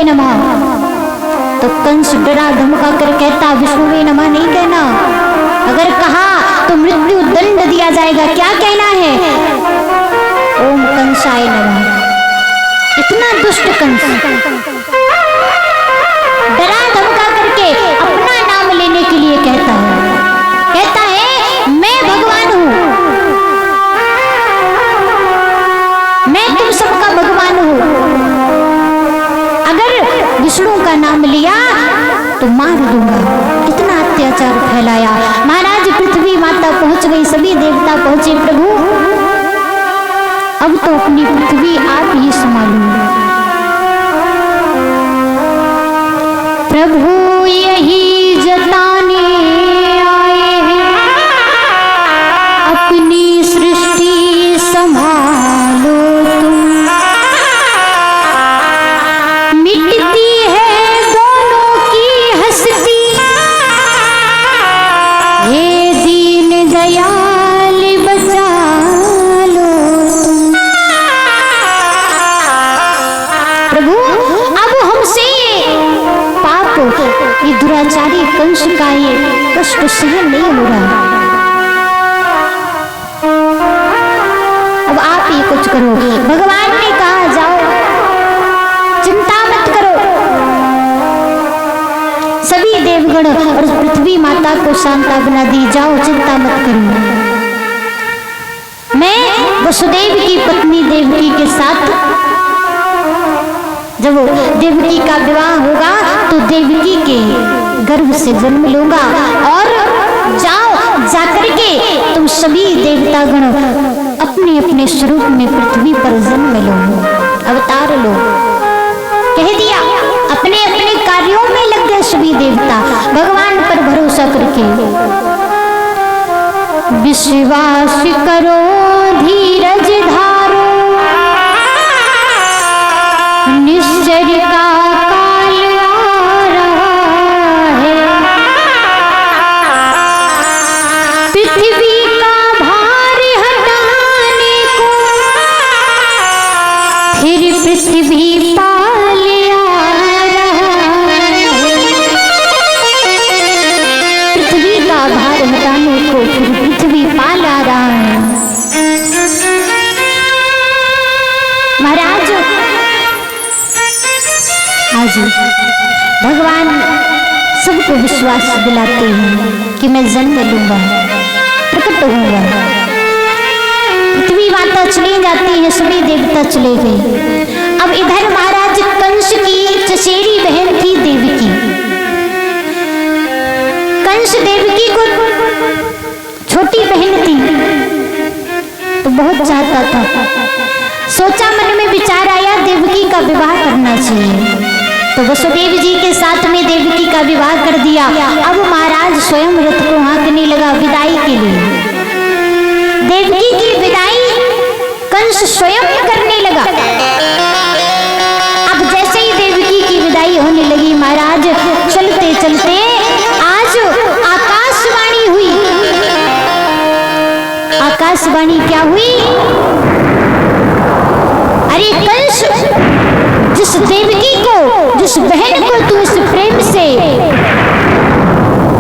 नमः। तो कंस डरा धमका कर कहता विष्णुवे नमः नहीं कहना, अगर कहा तो मृत्यु दंड दिया जाएगा, क्या कहना है? ओम कंसाय नमः। इतना दुष्ट कंस डरा धमका करके अपना नाम लेने के लिए कहता है मैं भगवान हूं, मैं तुम सबका भगवान हूं, अगर विष्णु का नाम लिया तो मार दूंगा। कितना अत्याचार फैलाया। महाराज पृथ्वी माता पहुंच गई, सभी देवता पहुंचे। प्रभु अब तो अपनी पृथ्वी आप ही संभालो। प्रभु यही जताने आए हैं, अपनी सृष्टि संभालो तुम। मिटती है दोनों की हस्ती, ये दीन दयाल बचा लो तुम। प्रभु अब हमसे पाप, ये दुराचारी कंस का ये कष्ट सहन नहीं हो रहा, अब आप ही कुछ करो। भगवान ने कहा जाओ, चिंता मत करो। सभी देवगण और पृथ्वी माता को सांत्वना दी, जाओ चिंता मत करो। मैं वसुदेव की पत्नी देवकी के साथ जब देवकी का विवाह होगा तो देवकी के गर्भ से जन्म लूंगा, और जाओ जाकर के तुम सभी देवतागण अपने अपने स्वरूप में पृथ्वी पर जन्म लो, अवतार लो। कह दिया, अपने अपने कार्यों में लग गए सभी देवता भगवान पर भरोसा करके। विश्वास करो धीरज धारो, निश्चर का काल आ रहा है। पृथ्वी का भार हटाने को फिर पृथ्वी पाल आ रहा है। पृथ्वी का भार हटाने को फिर पृथ्वी पाल आ रहा है। महाराज आज भगवान सबको विश्वास दिलाते हैं कि मैं जन्म लूंगा, प्रकट होऊंगा। पृथ्वी माता चली जाती है, सभी देवता चले गए। अब इधर महाराज कंस की चचेरी बहन थी देवकी। कंस देवकी को छोटी बहन थी तो बहुत चाहता था, सोचा मन में विचार आया देवकी का विवाह करना चाहिए, तो वसुदेव जी के साथ में देवकी का विवाह कर दिया। अब महाराज स्वयं रथ को हाँकने लगा विदाई के लिए। देवकी की विदाई कंस स्वयं करने लगा। अब जैसे ही देवकी की विदाई होने लगी, महाराज चलते चलते आज आकाशवाणी हुई। आकाशवाणी क्या हुई? अरे कंस, जिस देवकी को, जिस बहन को तू इस प्रेम से,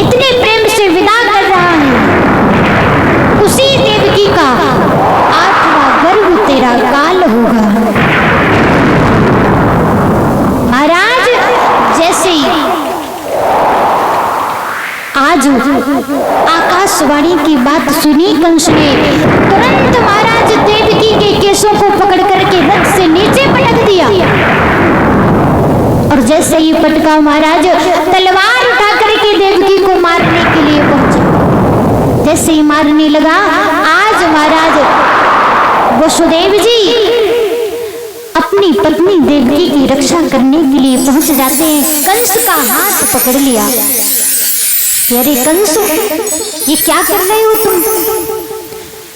इतने प्रेम से विदा कर रहा है, उसी देवकी का 8वां गर्भ तेरा काल होगा। महाराज जैसे ही आज आकाशवाणी की बात सुनी कंस ने, तुरंत महाराज देवकी के केसों को पकड़ करके रथ से नीचे पटक दिया। और जैसे ही पटका, महाराज तलवार उठा करके देवकी को मारने के लिए पहुंचा। जैसे ही मारने लगा, आज महाराज वसुदेव जी अपनी पत्नी देवकी की रक्षा करने के लिए पहुंच जाते हैं। कंस का हाथ पकड़ लिया। अरे कंस, ये क्या कर रहे हो तुम?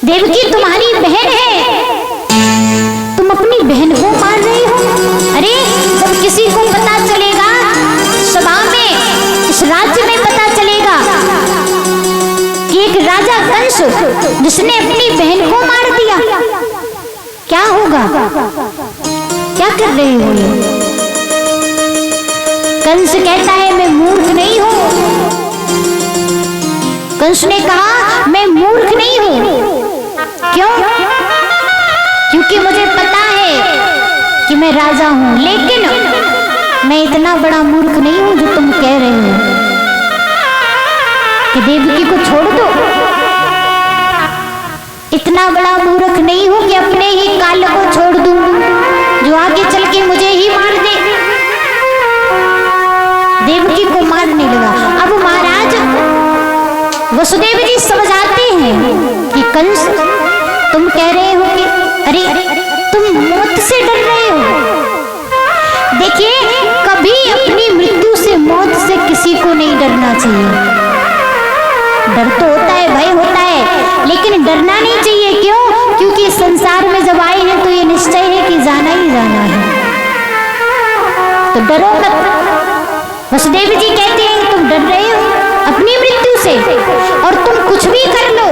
देवकी तुम्हारी बहन है, तुम अपनी बहन को मार रहे हो। अरे जब किसी को पता चलेगा, सभा में, इस राज्य में पता चलेगा कि एक राजा कंस जिसने अपनी बहन को मार दिया, क्या होगा? क्या कर रहे हो? कंस कहता है मैं मूर्ख नहीं हूं। कंस ने कहा मैं मूर्ख नहीं हूं। क्यों? क्योंकि मुझे पता है कि मैं राजा हूं, लेकिन मैं इतना बड़ा मूर्ख नहीं हूं जो तुम कह रहे हो कि देवकी को छोड़ दो। इतना बड़ा मूर्ख नहीं हूं कि अपने ही काल को छोड़ दूं जो आगे चल के मुझे ही मार दे। देवकी को मारने लगा। अब महाराज वसुदेव जी समझ आते हैं कि कंस तुम कह रहे हो कि अरे तुम मौत से डर रहे हो। देखिए, कभी अपनी मृत्यु से, मौत से किसी को नहीं डरना चाहिए। डर तो होता है, भय होता है, लेकिन डरना नहीं चाहिए। क्यों? क्योंकि संसार में जब आए हैं तो ये निश्चय है कि जाना ही जाना है, तो डरो मत। वसुदेव जी कहते हैं तुम डर रहे हो अपनी मृत्यु से, और तुम कुछ भी कर लो,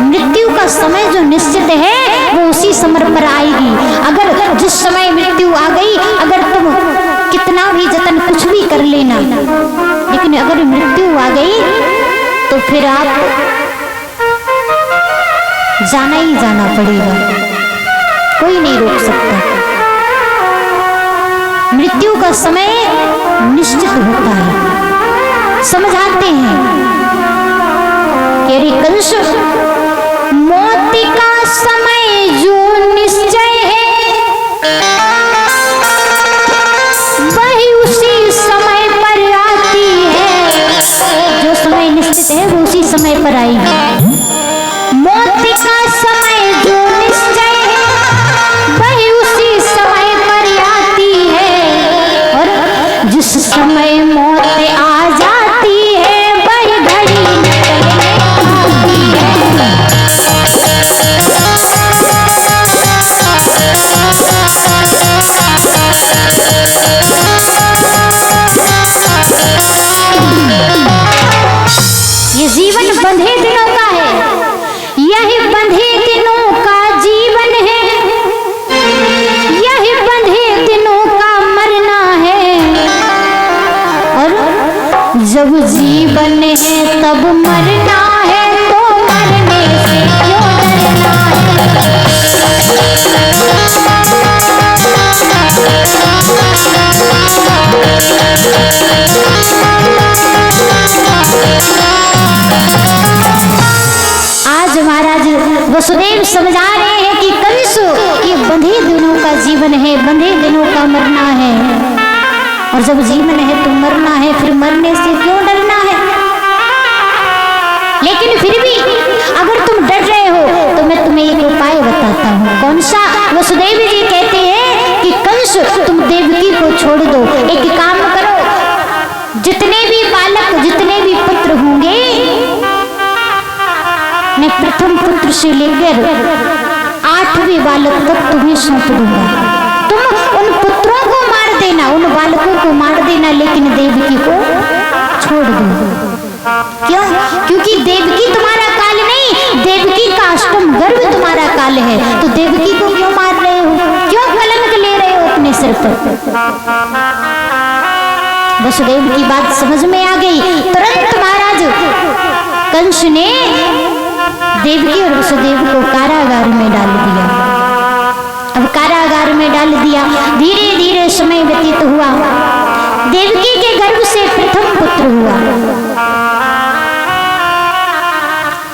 मृत्यु का समय जो निश्चित है वो उसी समय पर आएगी। अगर जिस समय मृत्यु आ गई, अगर तुम कितना भी जतन कुछ भी कर लेना, लेकिन अगर मृत्यु आ गई तो फिर आप जाना ही जाना पड़ेगा, कोई नहीं रोक सकता। मृत्यु का समय निश्चित होता है। समझाते हैं कि कंस, मौत का समय जो निश्चय है वही उसी समय पर आती है। जो समय निश्चित है वो उसी समय पर आएगी। मौत का समय जो निश्चय है वही उसी समय पर आती है, और जिस समय मौत आ जाती है वही घड़ी आती है। ये जीवन बंधे दिनों का है, यही बंधे दिनों का जीवन है, यही बंधे दिनों का मरना है। और जब जीवन है तब मरना है, तो मरने से क्यों डरना है। आज महाराज वसुदेव समझा रहे हैं कि कंस, ये बंधे दिनों का जीवन है, बंधे दिनों का मरना है, और जब जीवन है तो मरना है, फिर मरने से क्यों डरना है। लेकिन फिर भी अगर तुम डर रहे हो तो मैं तुम्हें एक उपाय बताता हूँ। कौन सा? वसुदेव जी कहते हैं कि कंस, तुम देवकी को छोड़ दो। एक काम करो, जितने भी बालक, जितने भी पुत्र होंगे, मैं प्रथम पुत्र से लेकर 8वें बालक तक तुम्हें सौंप दूंगा। तुम उन पुत्रों को मार देना, उन बालकों को मार देना, लेकिन देवकी को छोड़ दो। क्यों? क्योंकि देवकी तुम्हारा काल नहीं, देवकी का अष्टम गर्भ तुम्हारा काल है। तो देवकी को क्यों मार रहे हो? क्यों कलंक ले रहे हो अपने सिर पर? वसुदेव की बात समझ में आ गई। तुरंत महाराज कंस ने देवकी और वसुदेव को कारागार में डाल दिया। अब कारागार में डाल दिया, धीरे धीरे समय व्यतीत हुआ। देवकी के गर्भ से प्रथम पुत्र हुआ।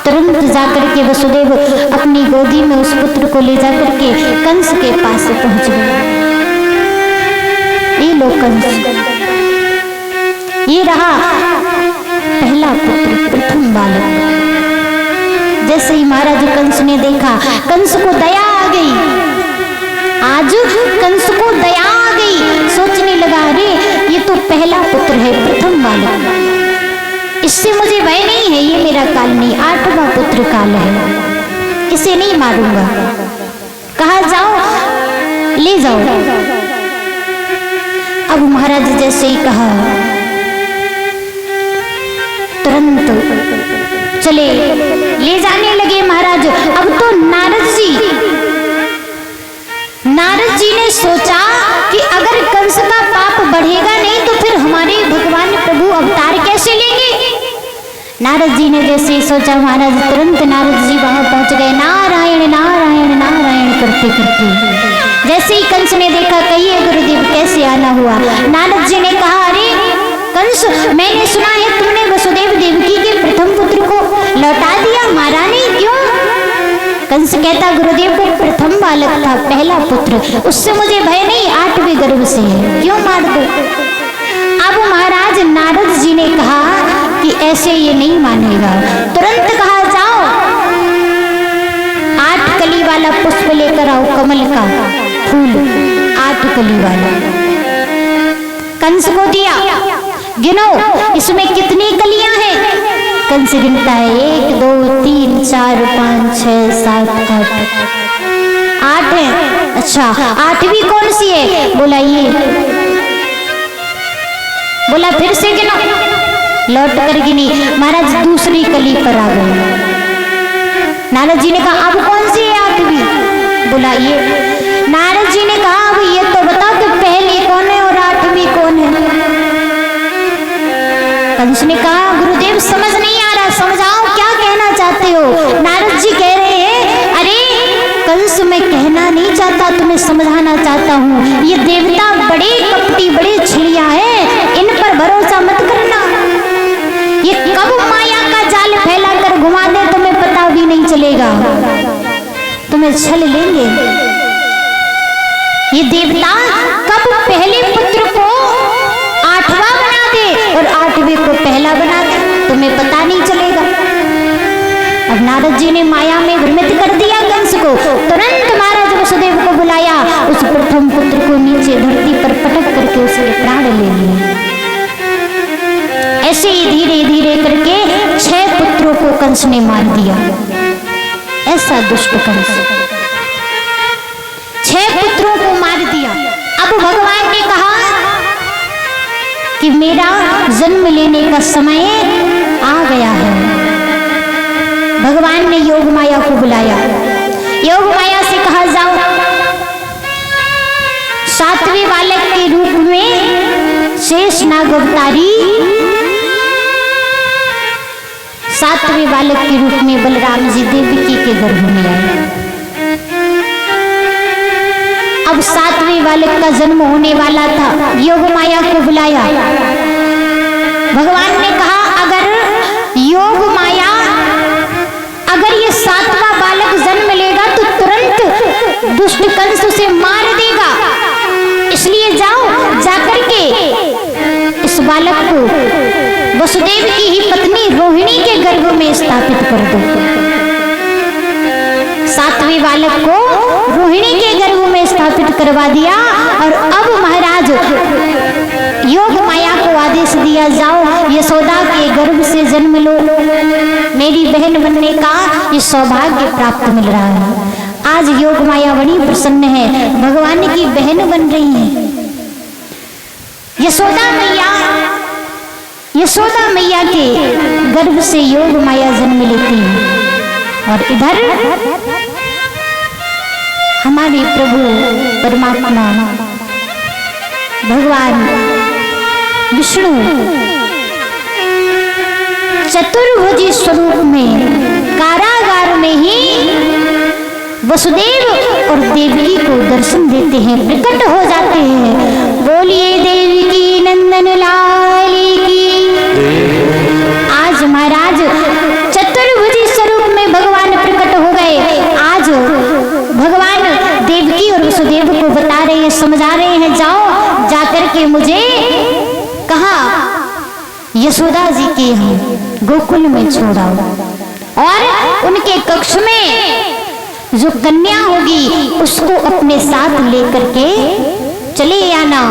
तुरंत जाकर के वसुदेव अपनी गोदी में उस पुत्र को ले जाकर के कंस के पास पहुंच गए। ये लो कंस, ये रहा पहला पुत्र, प्रथम बालक। जैसे ही महाराज कंस ने देखा, कंस को दया आ गई। आज कंस को दया आ गई, सोचने लगा अरे ये तो पहला पुत्र है, प्रथम बालक, इससे मुझे भय नहीं है, ये मेरा काल नहीं, 8वां पुत्र काल है, इसे नहीं मारूंगा। कहा जाओ ले जाओ। अब महाराज जैसे ही कहा, तुरंत चले ले जाने लगे महाराज। अब तो नारद जी ने सोचा कि अगर कंस का पाप बढ़ेगा नहीं तो फिर नारद जी ने जैसे सोचा, महाराज तुरंत नारद जी वहां पहुंच गए। नारायण नारायण नारायण करते करते जैसे ही कंस ने देखा, कहिए गुरुदेव कैसे आना हुआ। नारद जी ने कहा, अरे कंस, मैंने सुना है तुमने वसुदेव देवकी के प्रथम पुत्र को लौटा दिया, मारा नहीं, क्यों? कंस कहता, गुरुदेव वो प्रथम बालक था, पहला पुत्र, उससे मुझे भय नहीं, 8वें गर्भ से है, क्यों मार दो। अब महाराज नारद जी ने कहा कि ऐसे ये नहीं मानेगा। तुरंत कहा, जाओ 8 कली वाला पुष्प लेकर आओ, कमल का फूल 8 कली वाला। कंस को दिया, गिनो इसमें कितनी कलियां हैं। कंस गिनता है, 1 2 3 4 5 6 7 8 है। अच्छा, 8वीं कौन सी है? बोला ये। बोला फिर से गिनो, लौट कर गिनी, महाराज दूसरी कली पर आ गए। नारद जी ने कहा, अब कौन सी है 8वीं? बोला ये। नारद जी ने कहा, अब ये तो बताओ कि पहली कौन है और 8वीं कौन है? कंस ने कहा, गुरुदेव समझ नहीं आ रहा, समझाओ क्या कहना चाहते हो। नारद जी कह रहे हैं, अरे कंस, मैं कहना नहीं चाहता, तुम्हें समझाना चाहता हूँ। ये देवता बड़े कपटी, बड़े छिड़िया है, इन पर भरोसा मत करना। ये कब माया का जाल फैला कर घुमा दे तुम्हें पता भी नहीं चलेगा, तुम्हें छल लेंगे। ये देवता कब पहले पुत्र को 8वां बना दे और 8वें को पहला बना दे, तुम्हें पता नहीं चलेगा। अब नारद जी ने माया में भ्रमित कर दिया कंस को। तुरंत महाराज वसुदेव को बुलाया, उस प्रथम पुत्र को नीचे धरती पर पटक करके उसके प्राण ले लिए। ऐसे ही धीरे धीरे करके 6 पुत्रों को कंस ने मार दिया। ऐसा दुष्ट कंस 6 पुत्रों को मार दिया। अब भगवान ने कहा कि मेरा जन्म लेने का समय आ गया है। भगवान ने योग माया को बुलाया, योग माया से कहा, जाओ 7वें बालक के रूप में शेष नाग अवतारी, 7वें बालक के रूप में बलराम जी देवकी के गर्भ में आए। अब 7वें बालक का जन्म होने वाला था, योग माया को बुलाया। भगवान ने कहा, अगर योग माया, अगर ये 7वां बालक जन्म लेगा तो तुरंत दुष्ट कंस उसे मार देगा, इसलिए जाओ जाकर के इस बालक को वसुदेव की ही पत्नी रोहिणी के गर्भ में स्थापित कर दो। 7वें बालक को रोहिणी के गर्भ में स्थापित करवा दिया। और अब महाराज योग माया को आदेश दिया, जाओ यशोदा के गर्भ से जन्म लो, मेरी बहन बनने का ये सौभाग्य प्राप्त मिल रहा है। आज योग माया बड़ी प्रसन्न है, भगवान की बहन बन रही है। यशोदा मैया के गर्भ से योग माया जन्म लेती है। और इधर हमारे प्रभु परमात्मा भगवान विष्णु चतुर्भुजी स्वरूप में कारागार में ही वसुदेव और देवकी को दर्शन देते हैं, प्रकट हो जाते हैं। बोलिए देवकी नंदन लाल की। आज महाराज चतुर्भुजी स्वरूप में भगवान प्रकट हो गए। आज भगवान देवकी और वसुदेव को बता रहे हैं, समझा रहे हैं, जाओ जाकर के मुझे कहा यशोदा जी के यहाँ गोकुल में छोड़ाओ और उनके कक्ष में जो कन्या होगी उसको अपने साथ लेकर के चले आना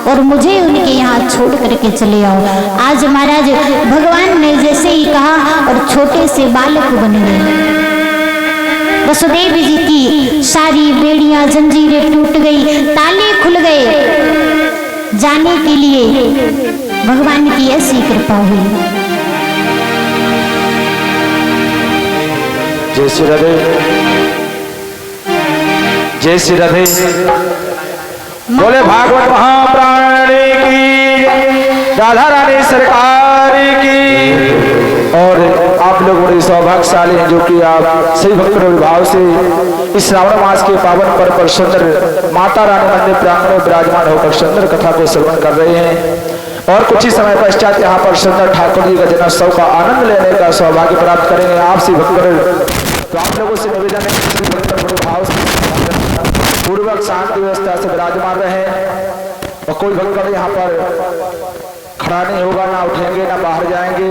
और मुझे उनके यहाँ छोड़ करके चले आओ। आज महाराज भगवान ने जैसे ही कहा और छोटे से बालक बन गए। वसुदेव जी की सारी बेड़ियां जंजीरें टूट गई, ताले खुल गए। जाने के लिए भगवान की ऐसी कृपा हुई। जय श्री राधे, जय श्री राधे। बोले भागवत महाप्राणी की, राधा रानी सरकार की। और आप लोग बड़े सौभाग्यशाली हैं जो कि आप सही भक्त भाव से इस श्रावण मास के पावन पर्व पर सुंदर माता रानी मंदिर प्रांगण में विराजमान होकर सुंदर कथा को श्रवण कर रहे हैं और कुछ ही समय पश्चात यहाँ पर सुंदर ठाकुर जी का जन्मोत्सव का आनंद लेने का सौभाग्य प्राप्त करेंगे। आपसी भक्त तो आप लोगों से निवेदन है कि भक्त भाव से पूर्वक शांति व्यवस्था से विराजमान रहे और कोई भक्त यहाँ पर खड़ा नहीं होगा, ना उठेंगे ना बाहर जाएंगे।